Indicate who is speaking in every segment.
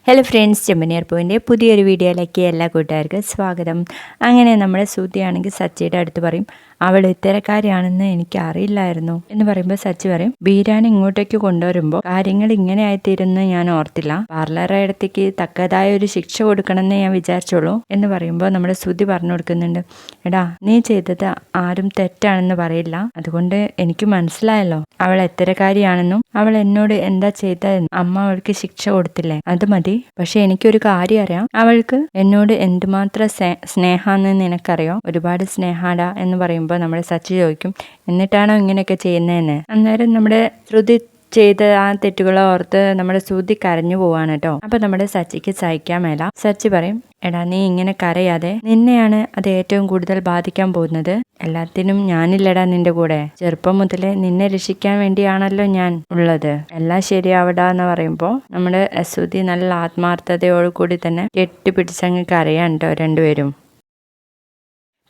Speaker 1: Hello friends, ചെമ്പനിയർ പൂവിൻ്റെ പുതിയൊരു വീഡിയോയിലേക്ക് എല്ലാ കൂട്ടുകാർക്കും സ്വാഗതം. അങ്ങനെ നമ്മുടെ സൂതിയാണെങ്കിൽ സച്ചിയുടെ അടുത്ത് പറയും, അവൾ ഇത്തരക്കാരിയാണെന്ന് എനിക്ക് അറിയില്ലായിരുന്നു എന്ന് പറയുമ്പോൾ സച്ചി പറയും, ബീരാൻ ഇങ്ങോട്ടേക്ക് കൊണ്ടുവരുമ്പോൾ കാര്യങ്ങൾ ഇങ്ങനെ ആയിത്തീരുന്ന് ഞാൻ ഓർത്തില്ല. പാർലറുടെ തക്കതായ ഒരു ശിക്ഷ കൊടുക്കണമെന്ന് ഞാൻ വിചാരിച്ചോളൂ എന്ന് പറയുമ്പോൾ നമ്മുടെ സൂതി പറഞ്ഞു കൊടുക്കുന്നുണ്ട്, എടാ നീ ചെയ്തത് ആരും തെറ്റാണെന്ന് പറയില്ല, അതുകൊണ്ട് എനിക്ക് മനസ്സിലായല്ലോ അവൾ എത്തരക്കാരിയാണെന്നും അവൾ എന്നോട് എന്താ ചെയ്തതെന്നും അമ്മ അവൾക്ക് ശിക്ഷ കൊടുത്തില്ലേ, അത് മതി. പക്ഷെ എനിക്കൊരു കാര്യം അറിയാം, അവൾക്ക് എന്നോട് എന്തുമാത്രം സ്നേഹാന്ന് നിനക്കറിയോ? ഒരുപാട് സ്നേഹാടാ എന്ന് പറയുമ്പോൾ നമ്മുടെ സച്ചി ചോദിക്കും, എന്നിട്ടാണോ ഇങ്ങനെയൊക്കെ ചെയ്യുന്നതെന്ന്. അന്നേരം നമ്മുടെ ശ്രുതി ചെയ്ത ആ തെറ്റുകളെ ഓർത്ത് നമ്മുടെ ശ്രുതി കരഞ്ഞു പോവാണ് കേട്ടോ. അപ്പൊ നമ്മുടെ സച്ചിക്ക് സഹിക്കാൻ മേല. സച്ചി പറയും, എടാ നീ ഇങ്ങനെ കരയാതെ, നിന്നെയാണ് അത് ഏറ്റവും കൂടുതൽ ബാധിക്കാൻ പോകുന്നത്. എല്ലാത്തിനും ഞാനില്ലടാ നിന്റെ കൂടെ. ചെറുപ്പം മുതലേ നിന്നെ രക്ഷിക്കാൻ വേണ്ടിയാണല്ലോ ഞാൻ ഉള്ളത്. എല്ലാം ശരിയാവടാ എന്ന് പറയുമ്പോൾ നമ്മുടെ ശ്രുതി നല്ല ആത്മാർത്ഥതയോടു കൂടി തന്നെ കെട്ടിപ്പിടിച്ചങ്ങ് കരയാൻ കേട്ടോ രണ്ടുപേരും.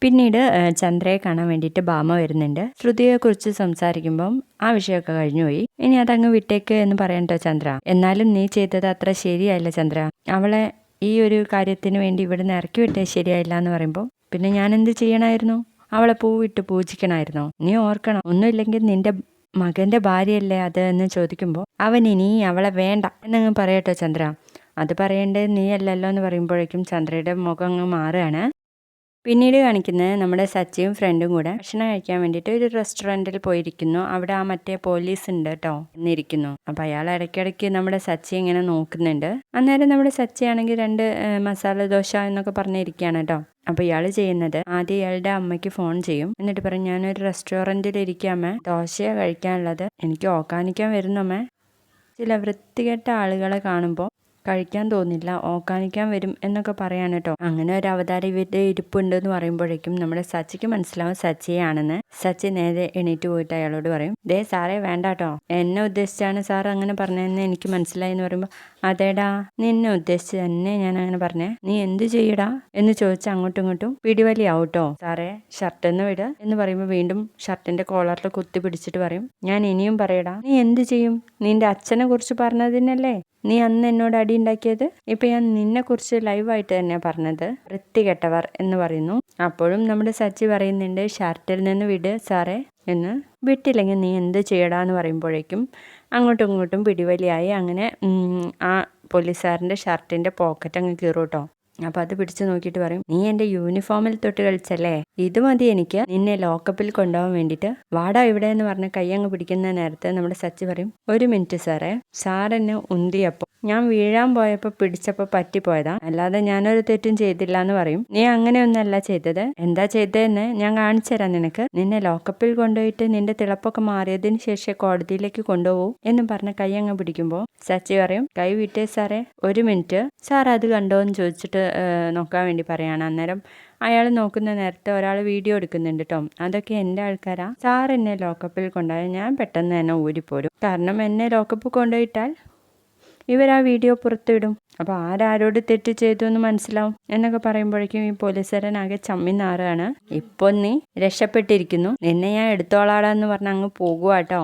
Speaker 1: പിന്നീട് ചന്ദ്രയെ കാണാൻ വേണ്ടിയിട്ട് ഭാമ വരുന്നുണ്ട്. ശ്രുതിയെക്കുറിച്ച് സംസാരിക്കുമ്പം ആ വിഷയമൊക്കെ കഴിഞ്ഞുപോയി, ഇനി അതങ്ങ് വിട്ടേക്ക് എന്ന് പറയണ്ടോ ചന്ദ്ര. എന്നാലും നീ ചെയ്തത് അത്ര ശരിയായില്ല ചന്ദ്ര. അവളെ ഈ ഒരു കാര്യത്തിന് വേണ്ടി ഇവിടുന്ന് ഇറക്കി വിട്ടേ ശരിയായില്ല എന്ന് പറയുമ്പോൾ, പിന്നെ ഞാൻ എന്ത് ചെയ്യണമായിരുന്നു? അവളെ പൂവിട്ട് പൂജിക്കണമായിരുന്നോ? നീ ഓർക്കണം, ഒന്നുമില്ലെങ്കിൽ നിന്റെ മകന്റെ ഭാര്യയല്ലേ അത് എന്ന് ചോദിക്കുമ്പോൾ, അവൻ ഇനി അവളെ വേണ്ട എന്നങ്ങ് പറയട്ടോ ചന്ദ്ര. അത് പറയേണ്ടത് നീ അല്ലല്ലോ എന്ന് പറയുമ്പോഴേക്കും ചന്ദ്രയുടെ മുഖം അങ്ങ് മാറുകയാണ്. പിന്നീട് കാണിക്കുന്നത് നമ്മുടെ സച്ചിയും ഫ്രണ്ടും കൂടെ ഭക്ഷണം കഴിക്കാൻ വേണ്ടിയിട്ട് ഒരു റെസ്റ്റോറൻറ്റിൽ പോയിരിക്കുന്നു. അവിടെ ആ മറ്റേ പോലീസ് ഉണ്ട് കേട്ടോ എന്നിരിക്കുന്നു. അപ്പം അയാൾ ഇടയ്ക്കിടയ്ക്ക് നമ്മുടെ സച്ചി ഇങ്ങനെ നോക്കുന്നുണ്ട്. അന്നേരം നമ്മുടെ സച്ചി ആണെങ്കിൽ 2 മസാല ദോശ എന്നൊക്കെ പറഞ്ഞിരിക്കുകയാണ് കേട്ടോ. അപ്പോൾ ഇയാൾ ചെയ്യുന്നത്, ആദ്യം ഇയാളുടെ അമ്മയ്ക്ക് ഫോൺ ചെയ്യും. എന്നിട്ട് പറയും, ഞാനൊരു റെസ്റ്റോറൻറ്റിൽ ഇരിക്കാമേ, ദോശയാണ് കഴിക്കാനുള്ളത്, എനിക്ക് ഓക്കാനിക്കാൻ വരുന്നമ്മേ. ചില വൃത്തികെട്ട ആളുകളെ കാണുമ്പോൾ കഴിക്കാൻ തോന്നില്ല, ഓക്കാനിക്കാൻ വരും എന്നൊക്കെ പറയാൻ കേട്ടോ. അങ്ങനെ ഒരു അവതാരം ഇവരുടെ ഇരിപ്പുണ്ട് എന്ന് പറയുമ്പോഴേക്കും നമ്മുടെ സച്ചിക്ക് മനസ്സിലാവും സച്ചിയാണെന്ന്. സച്ചി നേരെ എണീറ്റ് പോയിട്ട് അയാളോട് പറയും, ദേ സാറേ വേണ്ട കേട്ടോ, എന്നെ ഉദ്ദേശിച്ചാണ് സാർ അങ്ങനെ പറഞ്ഞതെന്ന് എനിക്ക് മനസ്സിലായി എന്ന് പറയുമ്പോൾ, അതേടാ നിന്നെ ഉദ്ദേശിച്ച് തന്നെ ഞാൻ അങ്ങനെ പറഞ്ഞേ, നീ എന്ത് ചെയ്യടാ എന്ന് ചോദിച്ചാൽ അങ്ങോട്ടും ഇങ്ങോട്ടും പിടിവലിയാവൂട്ടോ. സാറേ ഷർട്ടെന്ന് വിട് എന്ന് പറയുമ്പോൾ വീണ്ടും ഷർട്ടിന്റെ കോളറിൽ കുത്തി പിടിച്ചിട്ട് പറയും, ഞാൻ ഇനിയും പറയടാ, നീ എന്ത് ചെയ്യും? നിന്റെ അച്ഛനെ കുറിച്ച് പറഞ്ഞതിനല്ലേ നീ അന്ന് എന്നോട് അടി ഉണ്ടാക്കിയത്? ഇപ്പൊ ഞാൻ നിന്നെ കുറിച്ച് ലൈവായിട്ട് തന്നെയാ പറഞ്ഞത്, വൃത്തികെട്ടവർ എന്ന് പറയുന്നു. അപ്പോഴും നമ്മുടെ സച്ചി പറയുന്നുണ്ട്, ഷർട്ടിൽ നിന്ന് വിട് സാറേ എന്ന്. വിട്ടില്ലെങ്കിൽ നീ എന്ത് ചെയ്യടാന്ന് പറയുമ്പോഴേക്കും അങ്ങോട്ടും ഇങ്ങോട്ടും പിടിവലിയായി. അങ്ങനെ ആ പോലീസുകാരൻ്റെ ഷർട്ടിൻ്റെ പോക്കറ്റ് അങ്ങ് കീറും കേട്ടോ. അപ്പോൾ അത് പിടിച്ചു നോക്കിയിട്ട് പറയും, നീ എൻ്റെ യൂണിഫോമിൽ തൊട്ട് കളിച്ചല്ലേ, ഇത് മതി എനിക്ക് നിന്നെ ലോക്കപ്പിൽ കൊണ്ടുപോകാൻ വേണ്ടിയിട്ട്, വാടാ ഇവിടെ എന്ന് പറഞ്ഞ് കൈ അങ്ങ് പിടിക്കുന്ന നേരത്തെ നമ്മുടെ സച്ചി പറയും, 1 മിനിറ്റ് സാറേ, സാറെന്നെ ഉന്തിയപ്പോൾ ഞാൻ വീഴാൻ പോയപ്പോൾ പിടിച്ചപ്പോൾ പറ്റിപ്പോയതാ, അല്ലാതെ ഞാനൊരു തെറ്റും ചെയ്തില്ല എന്ന് പറയും. നീ അങ്ങനെയൊന്നല്ല ചെയ്തത്, എന്താ ചെയ്തതെന്ന് ഞാൻ കാണിച്ചു തരാം നിനക്ക്. നിന്നെ ലോക്കപ്പിൽ കൊണ്ടുപോയിട്ട് നിന്റെ തിളപ്പൊക്കെ മാറിയതിന് ശേഷം കോടതിയിലേക്ക് കൊണ്ടുപോകും എന്ന് പറഞ്ഞ് കൈ അങ്ങ് പിടിക്കുമ്പോൾ സച്ചി പറയും, കൈ വിട്ടേ സാറേ, 1 മിനിറ്റ് സാർ അത് കണ്ടോ എന്ന് ചോദിച്ചിട്ട് നോക്കാൻ വേണ്ടി പറയാണ്. അന്നേരം അയാൾ നോക്കുന്ന നേരത്തെ ഒരാൾ വീഡിയോ എടുക്കുന്നുണ്ട് കേട്ടോ. അതൊക്കെ എൻ്റെ ആൾക്കാരാ. സാർ എന്നെ ലോക്കപ്പിൽ കൊണ്ടുപോയാൽ ഞാൻ പെട്ടെന്ന് തന്നെ ഊരിപ്പോരും, കാരണം എന്നെ ലോക്കപ്പിൽ കൊണ്ടുപോയിട്ടാൽ ഇവർ ആ വീഡിയോ പുറത്തുവിടും, അപ്പോൾ ആരോട് തെറ്റ് ചെയ്തു എന്ന് മനസ്സിലാവും എന്നൊക്കെ പറയുമ്പോഴേക്കും ഈ പോലീസുകാരൻ ആകെ ചമ്മി നാറുകയാണ്. ഇപ്പോൾ നീ രക്ഷപ്പെട്ടിരിക്കുന്നു, നിന്നെ ഞാൻ എടുത്തോളാടാന്ന് പറഞ്ഞ് അങ്ങ് പോകുക കേട്ടോ.